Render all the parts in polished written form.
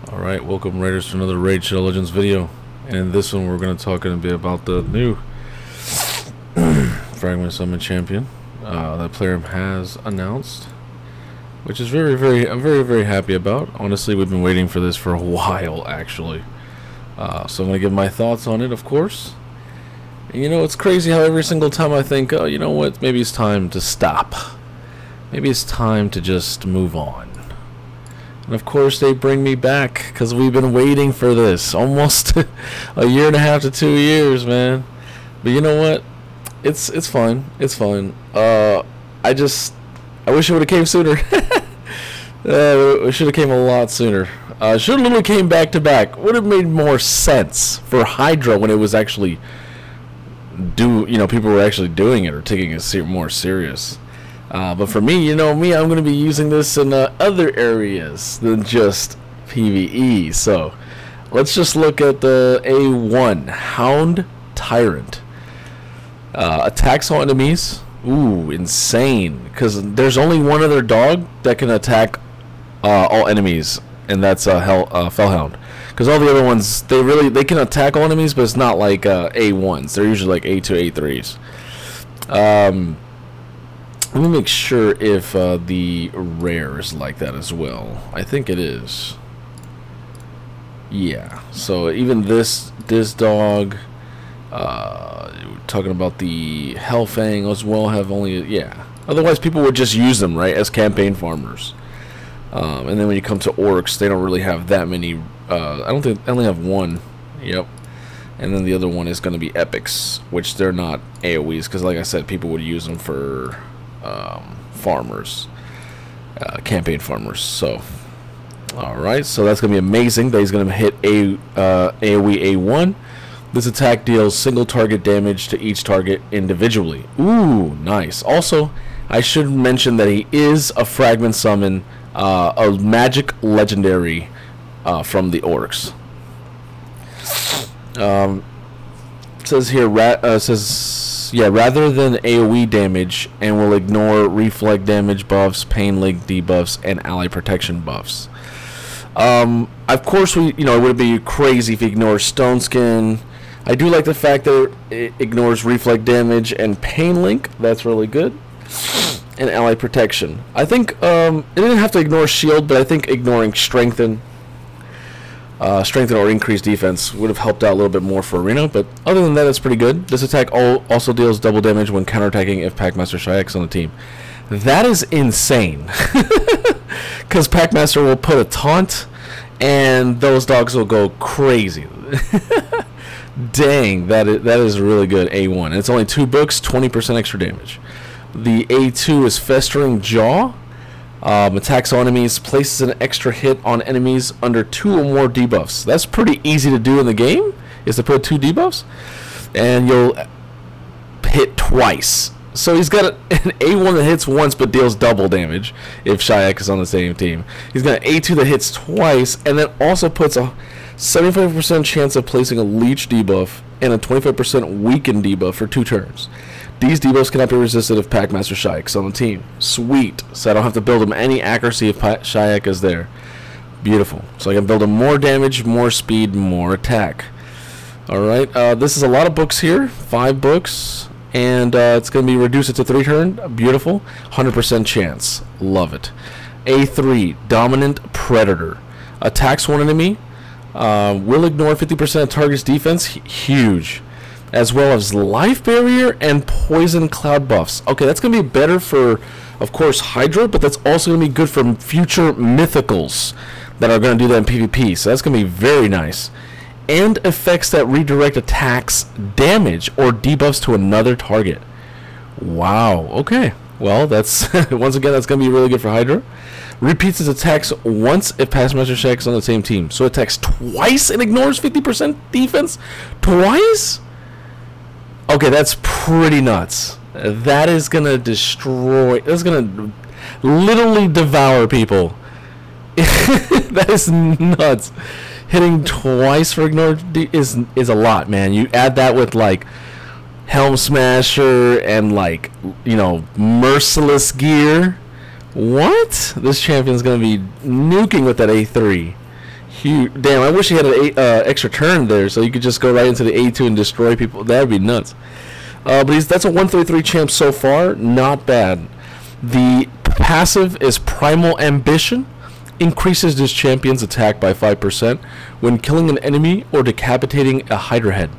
Alright, welcome Raiders to another Raid Shadow Legends video. And in this one we're going to talk a bit about the new Fragment Summon Champion that player has announced. Which is I'm very happy about. Honestly, we've been waiting for this for a while actually. So I'm going to give my thoughts on it, of course. And, you know, it's crazy how every single time I think, oh, you know what, maybe it's time to stop. Maybe it's time to just move on. And of course they bring me back because we've been waiting for this almost a year and a half to 2 years, man. But you know what? It's fine. It's fine. I wish it would have came sooner. It should have came a lot sooner. Should have literally came back to back. Would have made more sense for Hydra when it was actually people were actually doing it or taking it more serious. But for me, you know me, I'm going to be using this in other areas than just PvE. So let's just look at the A1 Hound Tyrant. Attacks all enemies. Ooh, insane! Because there's only one other dog that can attack all enemies, and that's Fellhound. Because all the other ones, they can attack all enemies, but it's not like A1s. They're usually like A2, A3s. Let me make sure if the rare is like that as well. I think it is. Yeah. So even this dog, talking about the Hellfang as well, have only, yeah. Otherwise, people would just use them, right, as campaign farmers. And then when you come to orcs, they don't really have that many. I don't think they only have one. Yep. And then the other one is going to be epics, which they're not AoEs because, like I said, people would use them for farmers, campaign farmers. So, alright, so that's going to be amazing that he's going to hit AoE A1. This attack deals single target damage to each target individually. Ooh, nice. Also, I should mention that he is a fragment summon, a magic legendary from the orcs. It says here, rather than AoE damage, and will ignore reflect damage buffs, pain link debuffs, and ally protection buffs. Of course, it would be crazy if he ignores Stone Skin. I do like the fact that it ignores reflect damage and pain link. That's really good. And ally protection. I think it didn't have to ignore shield, but I think ignoring strengthen or increased defense would have helped out a little bit more for Arena, but other than that, it's pretty good. This attack also deals double damage when counterattacking if Packmaster Shyak's on the team. That is insane, because Packmaster will put a taunt, and those dogs will go crazy. Dang, that is really good. A1, and it's only 2 books, 20% extra damage. The A2 is Festering Jaw. Attacks on enemies, places an extra hit on enemies under 2 or more debuffs. That's pretty easy to do in the game, is to put 2 debuffs. And you'll hit twice. So he's got an A1 that hits once but deals double damage if Shyak is on the same team. He's got an A2 that hits twice and then also puts a 75% chance of placing a leech debuff and a 25% weaken debuff for 2 turns. These debuffs cannot be resisted if Packmaster Shyak's on the team. Sweet. So I don't have to build him any accuracy if Shyak is there. Beautiful. So I can build him more damage, more speed, more attack. Alright, this is a lot of books here. 5 books. And it's going to be reduced to 3 turn. Beautiful. 100% chance. Love it. A3, Dominant Predator. Attacks one enemy. Will ignore 50% of target's defense. Huge. As well as life barrier and poison cloud buffs. Okay, that's going to be better for, of course, Hydra, but that's also going to be good for future mythicals that are going to do that in PvP. So that's going to be very nice. And effects that redirect attacks, damage, or debuffs to another target. Wow, okay. Well, that's once again, that's going to be really good for Hydra. Repeats its attacks once if Packmaster Shyak's on the same team. So it attacks twice and ignores 50% defense? Twice? Okay, that's pretty nuts. That is gonna destroy. That's gonna literally devour people. That is nuts. Hitting twice for ignore is a lot, man. You add that with like Helm Smasher and like merciless gear. What? This champion's gonna be nuking with that A3. Huge. Damn, I wish he had an extra turn there, so you could just go right into the A2 and destroy people. That would be nuts. But that's a 133 champ so far. Not bad. The passive is Primal Ambition. Increases this champion's attack by 5% when killing an enemy or decapitating a Hydra head.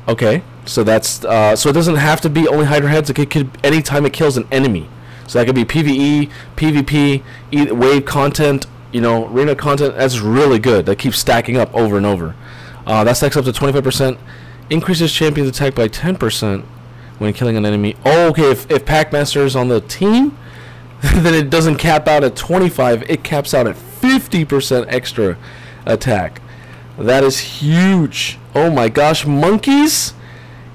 Okay, so that's so it doesn't have to be only Hydra heads. It could anytime it kills an enemy. So that could be PvE, PvP, wave content, you know, arena content. That's really good. That keeps stacking up over and over. That stacks up to 25%. Increases champion's attack by 10% when killing an enemy. Oh, okay, if Packmaster is on the team, then it doesn't cap out at 25. It caps out at 50% extra attack. That is huge. Oh my gosh, monkeys?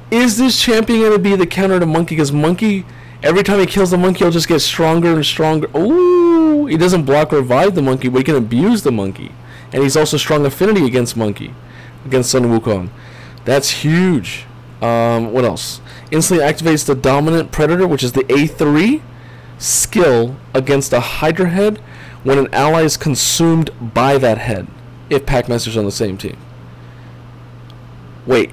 Is this champion going to be the counter to monkey? Because monkey, every time he kills the monkey, he'll just get stronger and stronger. Ooh, he doesn't block or revive the monkey, but he can abuse the monkey. And he's also strong affinity against monkey, against Sun Wukong. That's huge. What else? Instantly activates the dominant predator, which is the A3 skill against a Hydra head when an ally is consumed by that head, if Packmaster's on the same team. Wait,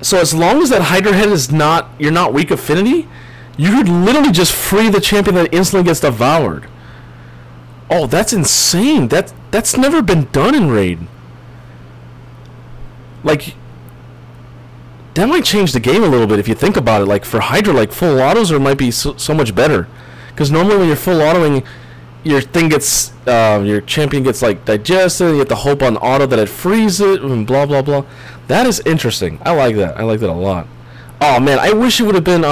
so as long as that Hydra head is not, you're not weak affinity, you could literally just free the champion that instantly gets devoured. Oh, that's insane. That's never been done in Raid. Like, that might change the game a little bit if you think about it. Like for Hydra, like full autos might be so much better. Because normally when you're full autoing, your thing gets, your champion gets like digested. You have to hope on auto that it frees it, and blah blah blah. That is interesting. I like that. I like that a lot. Oh man, I wish it would have been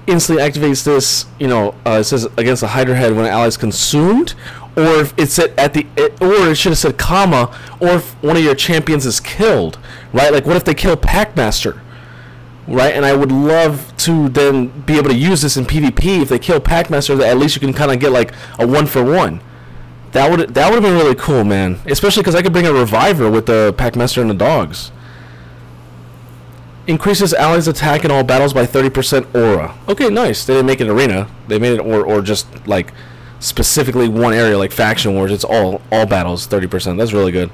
instantly activates this. You know, it says against the Hydra head when an ally is consumed, or if it said at the, or it should have said comma, or if one of your champions is killed, right? Like what if they kill Packmaster? Right, and I would love to then be able to use this in PvP. If they kill Packmaster, at least you can kind of get like a 1-for-1. That would have been really cool, man. Especially because I could bring a reviver with the Packmaster and the dogs. Increases allies' attack in all battles by 30% aura. Okay, nice. They didn't make it arena. They made it or just like specifically one area like faction wars. It's all battles 30%. That's really good.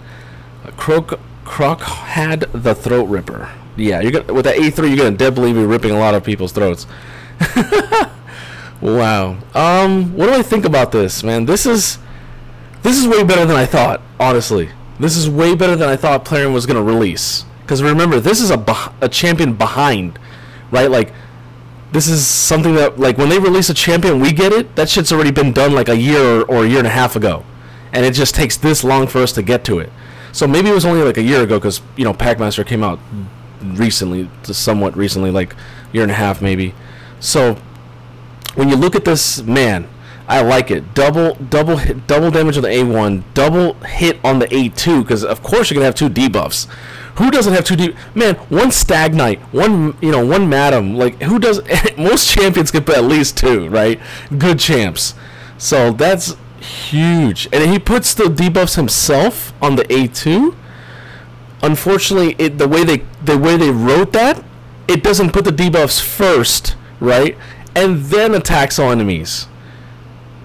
Kro'khad the Throat Ripper. Yeah, you're gonna, with that A3, you're gonna definitely be ripping a lot of people's throats. Wow. What do I think about this, man? This is way better than I thought. Honestly, this is way better than I thought Plarium was gonna release. Because remember, this is a champion behind, right? Like, this is something that, like, when they release a champion, we get it. That shit's already been done like a year or a year and a half ago, and it just takes this long for us to get to it. So maybe it was only like a year ago, because you know Packmaster came out recently, somewhat recently, like a year and a half maybe. So when you look at this, man, I like it. Double damage on the A1, double hit on the A2, because of course you're gonna have 2 debuffs. Who doesn't have 2 man, one Stag Knight, one Madam, like who does? Most champions can put at least 2, right? Good champs. So that's huge. And he puts the debuffs himself on the A2. Unfortunately, the way they wrote that, it doesn't put the debuffs first, right? And then attacks all enemies.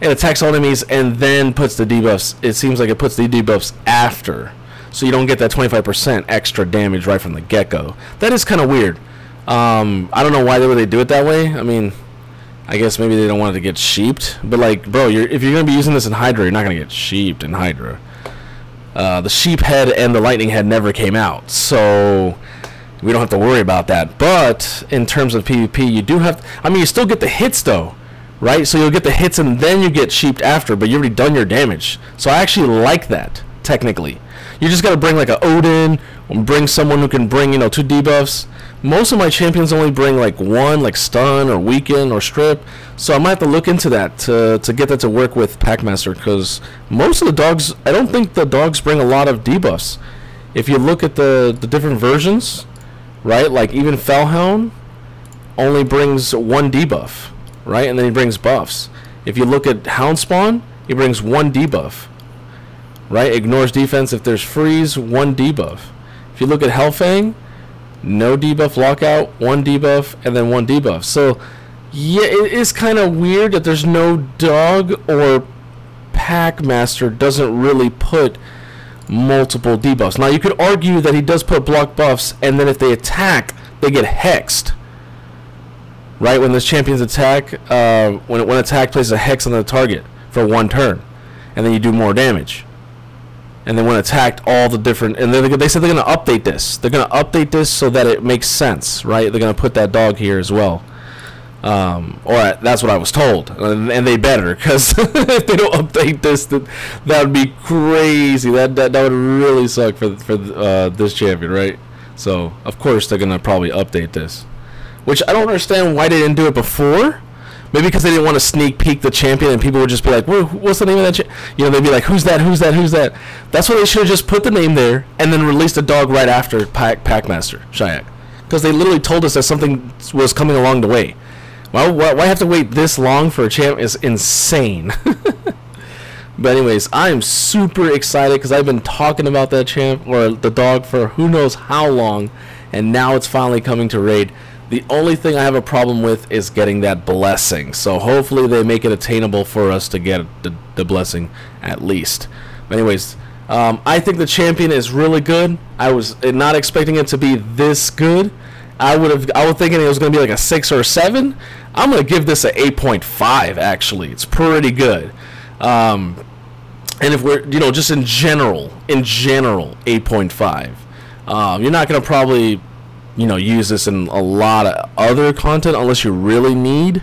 It attacks all enemies and then puts the debuffs. It seems like it puts the debuffs after, so you don't get that 25% extra damage right from the get-go. That is kind of weird. I don't know why they do it that way. I mean, I guess maybe they don't want it to get sheeped. But like, bro, if you're gonna be using this in Hydra, you're not gonna get sheeped in Hydra. The sheep head and the lightning head never came out, so we don't have to worry about that. But in terms of PvP, you do have, I mean, you still get the hits though, right? So you'll get the hits and then you get sheeped after, but you already done your damage. So I actually like that, technically. You just gotta bring like a Odin, or bring someone who can bring, you know, 2 debuffs. Most of my champions only bring like 1, like stun or weaken or strip. So I might have to look into that to get that to work with Packmaster, because most of the dogs, I don't think the dogs bring a lot of debuffs. If you look at the different versions, right, like even Fellhound only brings 1 debuff, right, and then he brings buffs. If you look at Houndspawn, he brings 1 debuff, right, ignores defense if there's freeze, 1 debuff. If you look at Hellfang, no debuff, lockout, 1 debuff, and then 1 debuff. So yeah, it is kind of weird that there's no dog, or Packmaster doesn't really put multiple debuffs. Now you could argue that he does put block buffs, and then if they attack, they get hexed. Right, when this champion's attack, when attack places a hex on the target for 1 turn, and then you do more damage. And then when attacked, all the different, and they said they're going to update this. They're going to update this so that it makes sense, right? They're going to put that dog here as well. Or that's what I was told, and they better, because if they don't update this, that would be crazy. That would really suck for this champion, right? So of course they're going to probably update this. Which I don't understand why they didn't do it before. Maybe because they didn't want to sneak peek the champion, and people would just be like, "What's the name of that?" You know, they'd be like, "Who's that? Who's that? Who's that?" That's why they should have just put the name there and then released the dog right after Packmaster Shayak, because they literally told us that something was coming along the way. Why have to wait this long for a champ? Is insane. But anyways, I am super excited because I've been talking about that champ or the dog for who knows how long, and now it's finally coming to raid. The only thing I have a problem with is getting that blessing. So hopefully they make it attainable for us to get the blessing at least. But anyways, I think the champion is really good. I was not expecting it to be this good. I was thinking it was going to be like a 6 or a 7. I'm going to give this an 8.5 actually. It's pretty good. And if we're, you know, just in general, 8.5. You're not going to probably, you know, use this in a lot of other content unless you really need,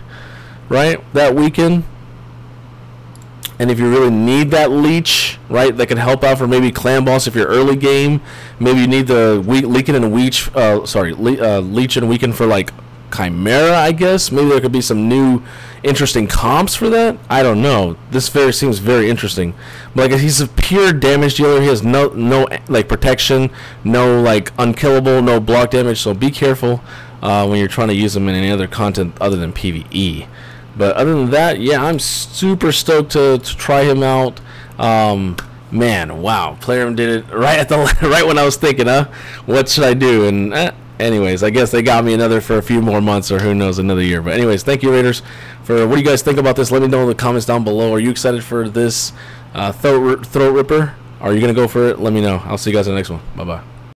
right, that weekend. And if you really need that leech, right, that could help out for maybe clan boss if you're early game. Maybe you need the leech and weekend for like Chimera, I guess. Maybe there could be some new interesting comps for that. I don't know. This seems very interesting. But like, he's a pure damage dealer. He has no like protection, no like unkillable, no block damage. So be careful when you're trying to use him in any other content other than PvE. But other than that, yeah, I'm super stoked to try him out. Man, wow, Playroom did it right at the right when I was thinking, what should I do? And anyways, I guess they got me for a few more months, or who knows, another year. But anyways, thank you, Raiders, for what do you guys think about this? Let me know in the comments down below. Are you excited for this throat ripper? Are you gonna go for it? Let me know. I'll see you guys in the next one. Bye bye.